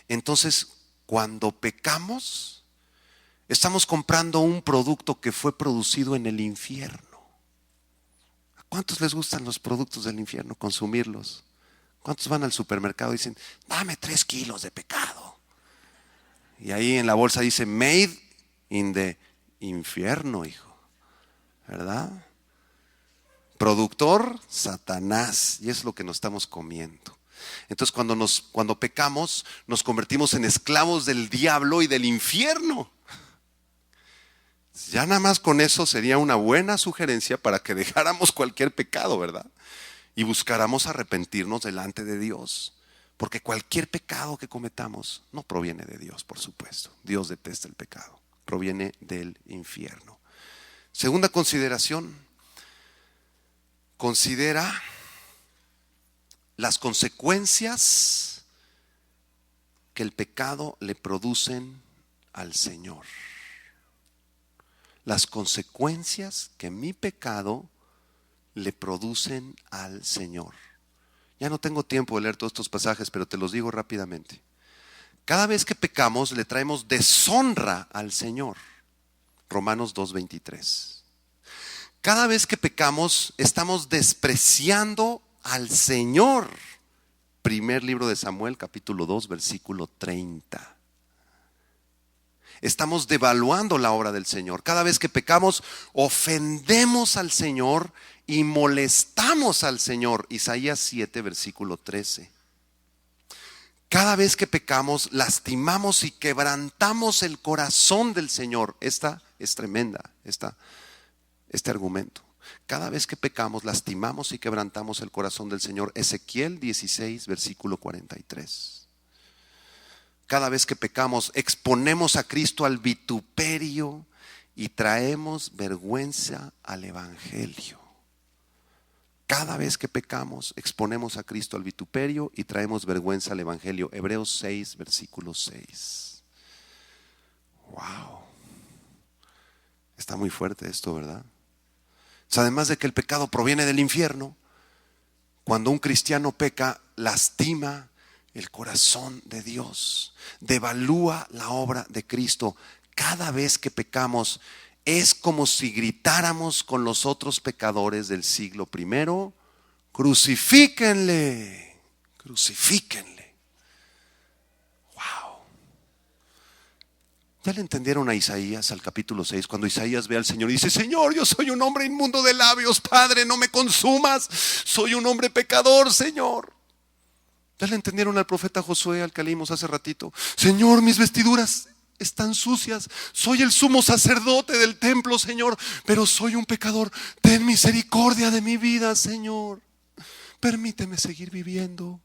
Entonces, cuando pecamos, estamos comprando un producto que fue producido en el infierno. ¿A cuántos les gustan los productos del infierno? Consumirlos. ¿Cuántos van al supermercado y dicen, dame 3 kilos de pecado? Y ahí en la bolsa dice, made in the infierno, hijo. ¿Verdad? Productor, Satanás. Y es lo que nos estamos comiendo. Entonces cuando pecamos, nos convertimos en esclavos del diablo y del infierno. Ya nada más con eso sería una buena sugerencia para que dejáramos cualquier pecado, ¿verdad? Y buscáramos arrepentirnos delante de Dios. Porque cualquier pecado que cometamos no proviene de Dios, por supuesto. Dios detesta el pecado. Proviene del infierno. Segunda consideración. Considera las consecuencias que el pecado le producen al Señor. Las consecuencias que mi pecado le producen al Señor. Ya no tengo tiempo de leer todos estos pasajes, pero te los digo rápidamente. Cada vez que pecamos le traemos deshonra al Señor. Romanos 2:23. Cada vez que pecamos estamos despreciando al Señor. Primer libro de Samuel, capítulo 2, versículo 30. Estamos devaluando la obra del Señor. Cada vez que pecamos, ofendemos al Señor y molestamos al Señor. Isaías 7, versículo 13. Cada vez que pecamos, lastimamos y quebrantamos el corazón del Señor. Esta es tremenda, este argumento. Cada vez que pecamos, lastimamos y quebrantamos el corazón del Señor. Ezequiel 16, versículo 43. Cada vez que pecamos, exponemos a Cristo al vituperio y traemos vergüenza al Evangelio. Cada vez que pecamos, exponemos a Cristo al vituperio y traemos vergüenza al Evangelio. Hebreos 6, versículo 6. Wow. Está muy fuerte esto, ¿verdad? O sea, además de que el pecado proviene del infierno, cuando un cristiano peca, lastima el corazón de Dios, devalúa la obra de Cristo. Cada vez que pecamos es como si gritáramos con los otros pecadores del siglo I: crucifíquenle, crucifíquenle. Wow. ¿Ya le entendieron a Isaías, al capítulo 6, cuando Isaías ve al Señor y dice: Señor, yo soy un hombre inmundo de labios, Padre, no me consumas, soy un hombre pecador, Señor? ¿Ya le entendieron al profeta Josué, al que leímos hace ratito? Señor, mis vestiduras están sucias, soy el sumo sacerdote del templo, Señor, pero soy un pecador. Ten misericordia de mi vida, Señor, permíteme seguir viviendo.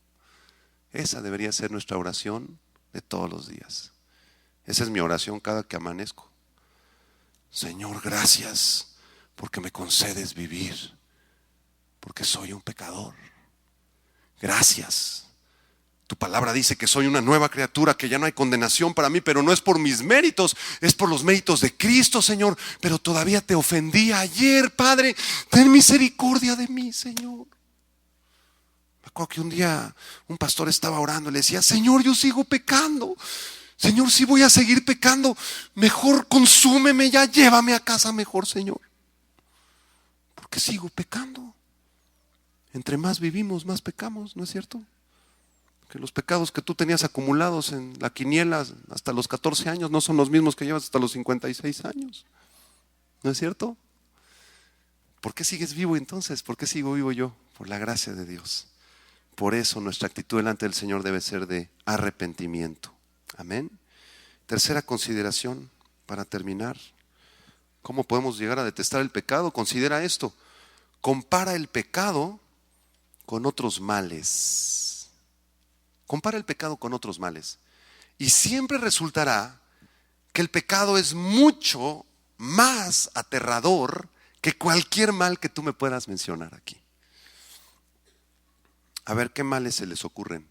Esa debería ser nuestra oración de todos los días. Esa es mi oración cada que amanezco. Señor, gracias porque me concedes vivir, porque soy un pecador. Gracias. Tu palabra dice que soy una nueva criatura, que ya no hay condenación para mí, pero no es por mis méritos, es por los méritos de Cristo, Señor. Pero todavía te ofendí ayer, Padre. Ten misericordia de mí, Señor. Me acuerdo que un día un pastor estaba orando y le decía: Señor, yo sigo pecando. Señor, si voy a seguir pecando, mejor consúmeme ya, llévame a casa mejor, Señor. Porque sigo pecando. Entre más vivimos, más pecamos, ¿no es cierto? Que los pecados que tú tenías acumulados en la quiniela hasta los 14 años no son los mismos que llevas hasta los 56 años. ¿No es cierto? ¿Por qué sigues vivo entonces? ¿Por qué sigo vivo yo? Por la gracia de Dios. Por eso nuestra actitud delante del Señor debe ser de arrepentimiento. Amén. Tercera consideración para terminar. ¿Cómo podemos llegar a detestar el pecado? Considera esto. Compara el pecado con otros males. Compara el pecado con otros males. Y siempre resultará que el pecado es mucho más aterrador que cualquier mal que tú me puedas mencionar aquí. A ver, ¿qué males se les ocurren?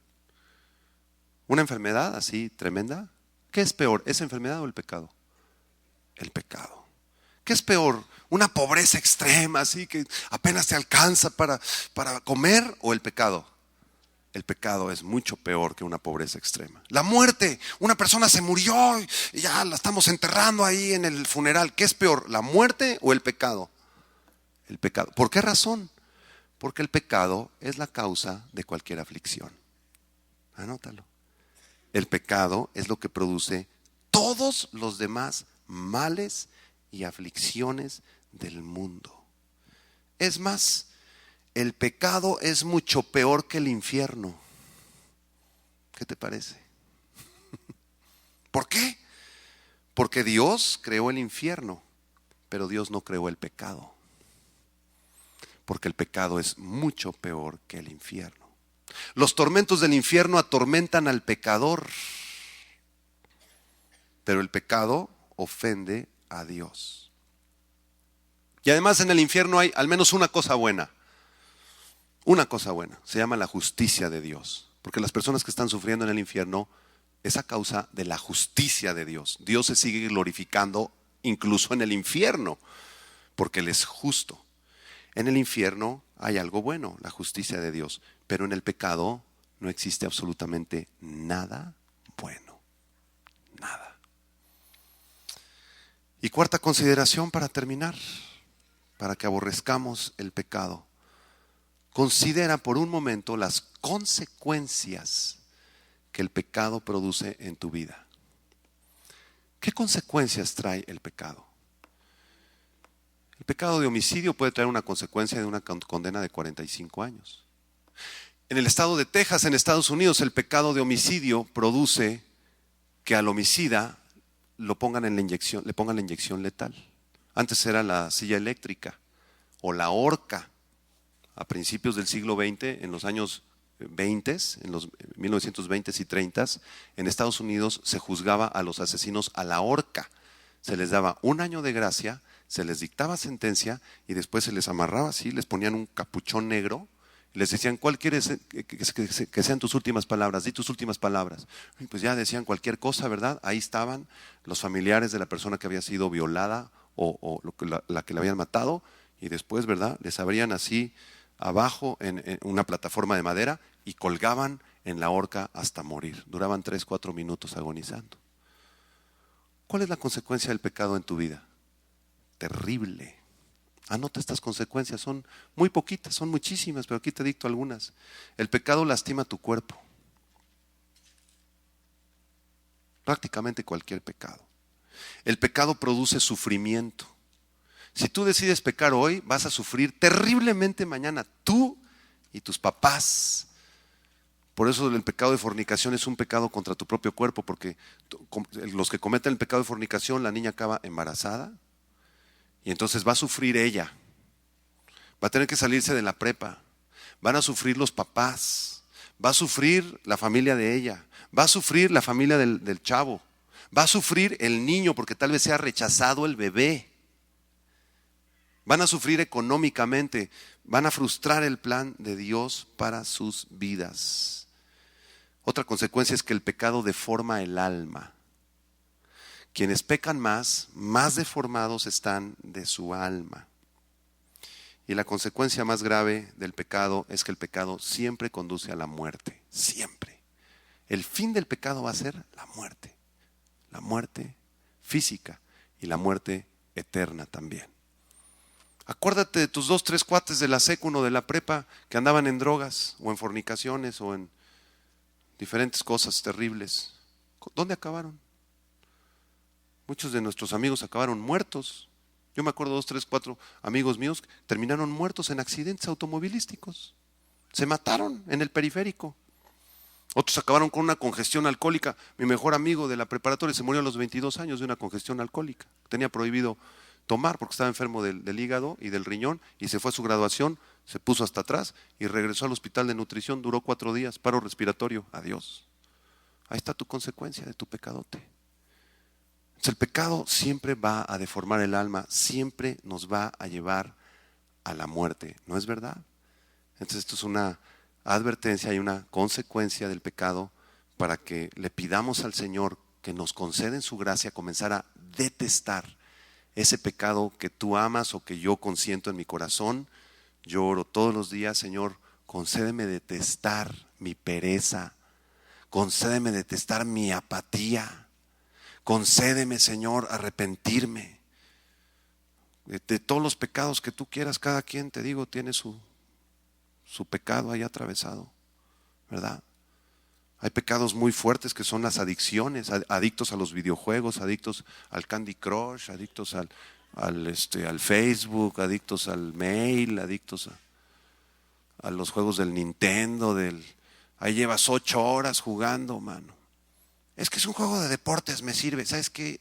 ¿Una enfermedad así tremenda? ¿Qué es peor, esa enfermedad o el pecado? El pecado. ¿Qué es peor? ¿Una pobreza extrema así que apenas te alcanza para comer o el pecado? El pecado es mucho peor que una pobreza extrema. La muerte, una persona se murió y ya la estamos enterrando ahí en el funeral. ¿Qué es peor, la muerte o el pecado? El pecado. ¿Por qué razón? Porque el pecado es la causa de cualquier aflicción. Anótalo. El pecado es lo que produce todos los demás males y aflicciones del mundo. Es más, el pecado es mucho peor que el infierno. ¿Qué te parece? ¿Por qué? Porque Dios creó el infierno, pero Dios no creó el pecado. Porque el pecado es mucho peor que el infierno. Los tormentos del infierno atormentan al pecador, pero el pecado ofende a Dios. Y además en el infierno hay al menos una cosa buena. Una cosa buena, se llama la justicia de Dios. Porque las personas que están sufriendo en el infierno es a causa de la justicia de Dios. Dios se sigue glorificando incluso en el infierno, porque Él es justo. En el infierno hay algo bueno, la justicia de Dios. Pero en el pecado no existe absolutamente nada bueno. Nada. Y cuarta consideración para terminar, para que aborrezcamos el pecado. Considera por un momento las consecuencias que el pecado produce en tu vida. ¿Qué consecuencias trae el pecado? El pecado de homicidio puede traer una consecuencia de una condena de 45 años. En el estado de Texas, en Estados Unidos, el pecado de homicidio produce que al homicida le pongan la inyección letal. Antes era la silla eléctrica o la horca. A principios del siglo XX, en los años 20, en los 1920 y 30, en Estados Unidos se juzgaba a los asesinos a la horca. Se les daba 1 año de gracia, se les dictaba sentencia y después se les amarraba así, les ponían un capuchón negro y les decían: ¿cuál quieres que sean tus últimas palabras? Di tus últimas palabras. Y pues ya decían cualquier cosa, ¿verdad? Ahí estaban los familiares de la persona que había sido violada o la que la habían matado, y después, ¿verdad?, les abrían así abajo en una plataforma de madera y colgaban en la horca hasta morir. Duraban 3-4 minutos agonizando. ¿Cuál es la consecuencia del pecado en tu vida? Terrible. Anota estas consecuencias, son muy poquitas, son muchísimas, pero aquí te dicto algunas. El pecado lastima tu cuerpo. Prácticamente cualquier pecado. El pecado produce sufrimiento. Si tú decides pecar hoy, vas a sufrir terriblemente mañana, tú y tus papás. Por eso el pecado de fornicación es un pecado contra tu propio cuerpo, porque los que cometen el pecado de fornicación, la niña acaba embarazada y entonces va a sufrir ella. Va a tener que salirse de la prepa. Van a sufrir los papás. Va a sufrir la familia de ella. Va a sufrir la familia del chavo. Va a sufrir el niño porque tal vez sea rechazado el bebé. Van a sufrir económicamente, van a frustrar el plan de Dios para sus vidas. Otra consecuencia es que el pecado deforma el alma. Quienes pecan más deformados están de su alma. Y la consecuencia más grave del pecado es que el pecado siempre conduce a la muerte, siempre. El fin del pecado va a ser la muerte física y la muerte eterna también. Acuérdate de tus 2, 3 cuates de la secu o de la prepa que andaban en drogas o en fornicaciones o en diferentes cosas terribles. ¿Dónde acabaron? Muchos de nuestros amigos acabaron muertos. Yo me acuerdo 2, 3, 4 amigos míos que terminaron muertos en accidentes automovilísticos. Se mataron en el periférico. Otros acabaron con una congestión alcohólica. Mi mejor amigo de la preparatoria se murió a los 22 años de una congestión alcohólica. Tenía prohibido tomar porque estaba enfermo del hígado y del riñón, y se fue a su graduación, se puso hasta atrás y regresó al hospital de nutrición. Duró 4 días, paro respiratorio, adiós. Ahí está tu consecuencia de tu pecadote. Entonces, el pecado siempre va a deformar el alma, siempre nos va a llevar a la muerte, ¿no es verdad? Entonces esto es una advertencia y una consecuencia del pecado para que le pidamos al Señor que nos conceda en su gracia comenzar a detestar ese pecado que tú amas o que yo consiento en mi corazón. Yo oro todos los días: Señor, concédeme detestar mi pereza, concédeme detestar mi apatía, concédeme, Señor, arrepentirme de todos los pecados que tú quieras. Cada quien, te digo, tiene su pecado ahí atravesado, ¿verdad? Hay pecados muy fuertes que son las adicciones, adictos a los videojuegos, adictos al Candy Crush, adictos al Facebook, adictos al mail, adictos a los juegos del Nintendo, ahí llevas 8 horas jugando, mano. Es que es un juego de deportes, me sirve. ¿Sabes qué?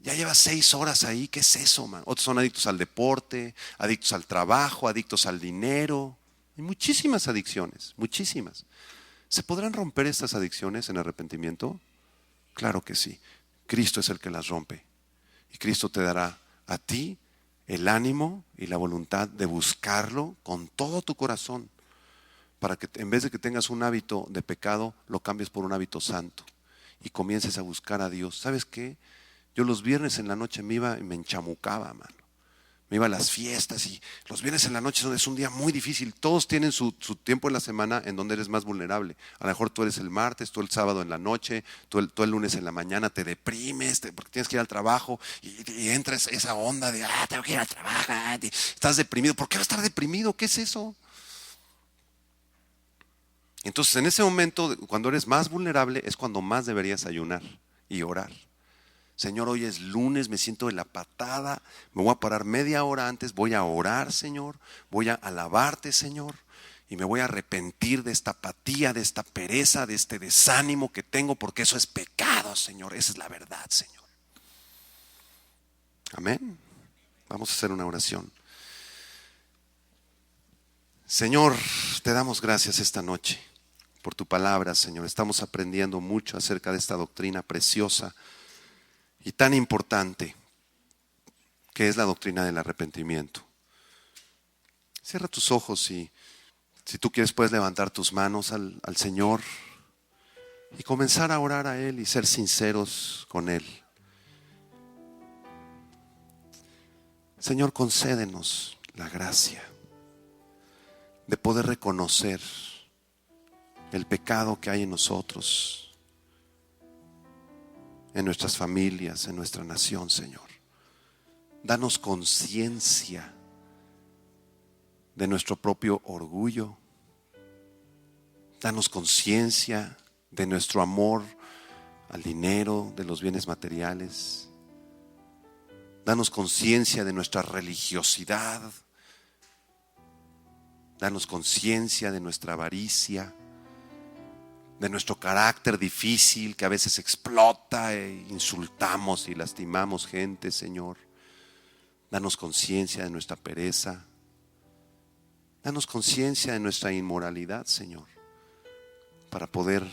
Ya llevas 6 horas ahí, ¿qué es eso, mano? Otros son adictos al deporte, adictos al trabajo, adictos al dinero. Hay muchísimas adicciones, muchísimas. ¿Se podrán romper estas adicciones en arrepentimiento? Claro que sí. Cristo es el que las rompe. Y Cristo te dará a ti el ánimo y la voluntad de buscarlo con todo tu corazón, para que en vez de que tengas un hábito de pecado, lo cambies por un hábito santo y comiences a buscar a Dios. ¿Sabes qué? Yo los viernes en la noche me iba y me enchamucaba, mano. Me iba a las fiestas, y los viernes en la noche es un día muy difícil. Todos tienen su tiempo en la semana en donde eres más vulnerable. A lo mejor tú eres el martes, tú el sábado en la noche, tú el lunes en la mañana te deprimes porque tienes que ir al trabajo y entras esa onda de tengo que ir al trabajo, estás deprimido. ¿Por qué vas a estar deprimido? ¿Qué es eso? Entonces, en ese momento, cuando eres más vulnerable, es cuando más deberías ayunar y orar. Señor, hoy es lunes, me siento de la patada, me voy a parar media hora antes, voy a orar, Señor, voy a alabarte, Señor, y me voy a arrepentir de esta apatía, de esta pereza, de este desánimo que tengo, porque eso es pecado, Señor. Esa es la verdad, Señor. Amén. Vamos a hacer una oración. Señor, te damos gracias esta noche por tu palabra, Señor. Estamos aprendiendo mucho acerca de esta doctrina preciosa y tan importante, que es la doctrina del arrepentimiento. Cierra tus ojos y, si tú quieres, puedes levantar tus manos al Señor y comenzar a orar a Él y ser sinceros con Él. Señor, concédenos la gracia de poder reconocer el pecado que hay en nosotros, en nuestras familias, en nuestra nación, Señor. Danos conciencia de nuestro propio orgullo. Danos conciencia de nuestro amor al dinero, de los bienes materiales. Danos conciencia de nuestra religiosidad. Danos conciencia de nuestra avaricia, de nuestro carácter difícil que a veces explota e insultamos y lastimamos gente, Señor. Danos conciencia de nuestra pereza. Danos conciencia de nuestra inmoralidad, Señor, para poder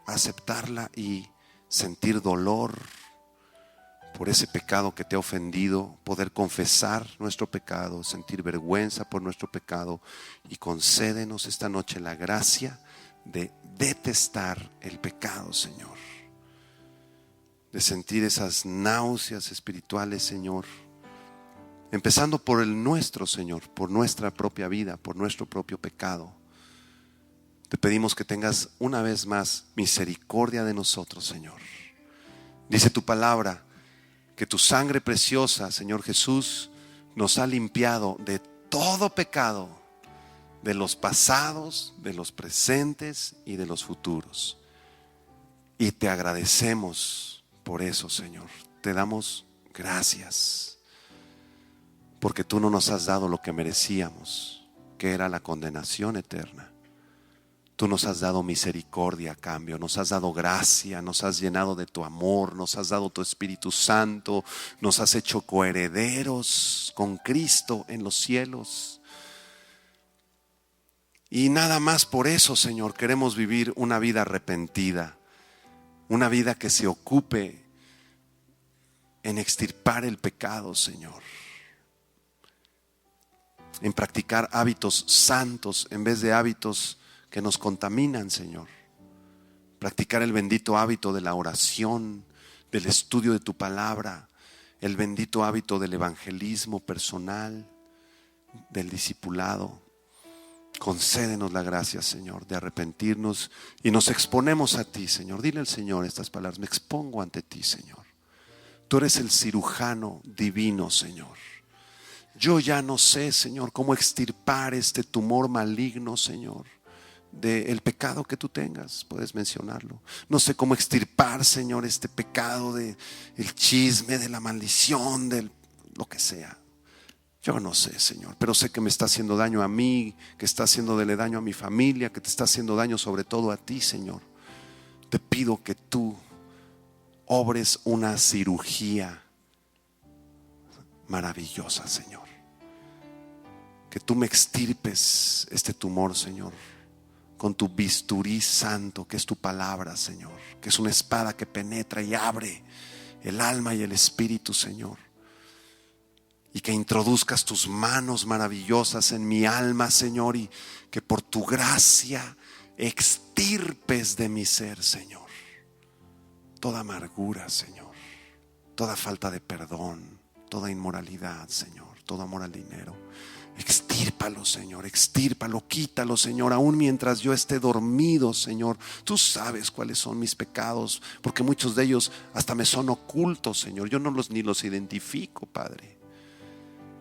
aceptarla y sentir dolor por ese pecado que te ha ofendido, poder confesar nuestro pecado, sentir vergüenza por nuestro pecado, y concédenos esta noche la gracia de detestar el pecado, Señor, de sentir esas náuseas espirituales, Señor, empezando por el nuestro, Señor, por nuestra propia vida, por nuestro propio pecado. Te pedimos que tengas una vez más misericordia de nosotros, Señor. Dice tu palabra que tu sangre preciosa, Señor Jesús, nos ha limpiado de todo pecado, de los pasados, de los presentes y de los futuros. Y te agradecemos por eso, Señor. Te damos gracias, porque tú no nos has dado lo que merecíamos, que era la condenación eterna. Tú nos has dado misericordia a cambio, nos has dado gracia, nos has llenado de tu amor, nos has dado tu Espíritu Santo, nos has hecho coherederos con Cristo en los cielos. Y nada más por eso, Señor, queremos vivir una vida arrepentida, una vida que se ocupe en extirpar el pecado, Señor, en practicar hábitos santos en vez de hábitos que nos contaminan, Señor. Practicar el bendito hábito de la oración, del estudio de tu palabra, el bendito hábito del evangelismo personal, del discipulado. Concédenos la gracia, Señor, de arrepentirnos y nos exponemos a ti, Señor. Dile al Señor estas palabras: me expongo ante ti, Señor. Tú eres el cirujano divino, Señor. Yo ya no sé, Señor, cómo extirpar este tumor maligno, Señor, del pecado que tú tengas. Puedes mencionarlo. No sé cómo extirpar, Señor, este pecado del chisme, de la maldición, de lo que sea. Yo no sé, Señor, pero sé que me está haciendo daño a mí, que está haciéndole daño a mi familia, que te está haciendo daño sobre todo a ti, Señor. Te pido que tú obres una cirugía maravillosa, Señor. Que tú me extirpes este tumor, Señor, con tu bisturí santo, que es tu palabra, Señor, que es una espada que penetra y abre el alma y el espíritu, Señor. Y que introduzcas tus manos maravillosas en mi alma, Señor, y que por tu gracia extirpes de mi ser, Señor, toda amargura, Señor, toda falta de perdón, toda inmoralidad, Señor, todo amor al dinero. Extírpalo, Señor, extírpalo, quítalo, Señor, aún mientras yo esté dormido, Señor. Tú sabes cuáles son mis pecados, porque muchos de ellos hasta me son ocultos, Señor. Yo ni los identifico, Padre.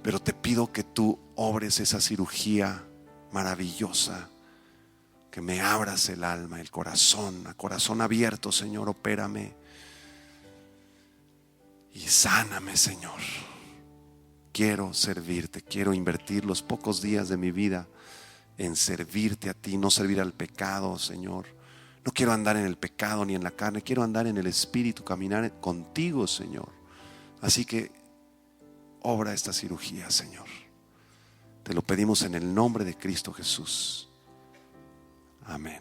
Pero te pido que tú obres esa cirugía maravillosa, que me abras el alma, el corazón, a corazón abierto, Señor, opérame y sáname, Señor. Quiero servirte, quiero invertir los pocos días de mi vida en servirte a ti, no servir al pecado, Señor. No quiero andar en el pecado ni en la carne, quiero andar en el Espíritu, caminar contigo, Señor. Así que obra esta cirugía, Señor. Te lo pedimos en el nombre de Cristo Jesús. Amén.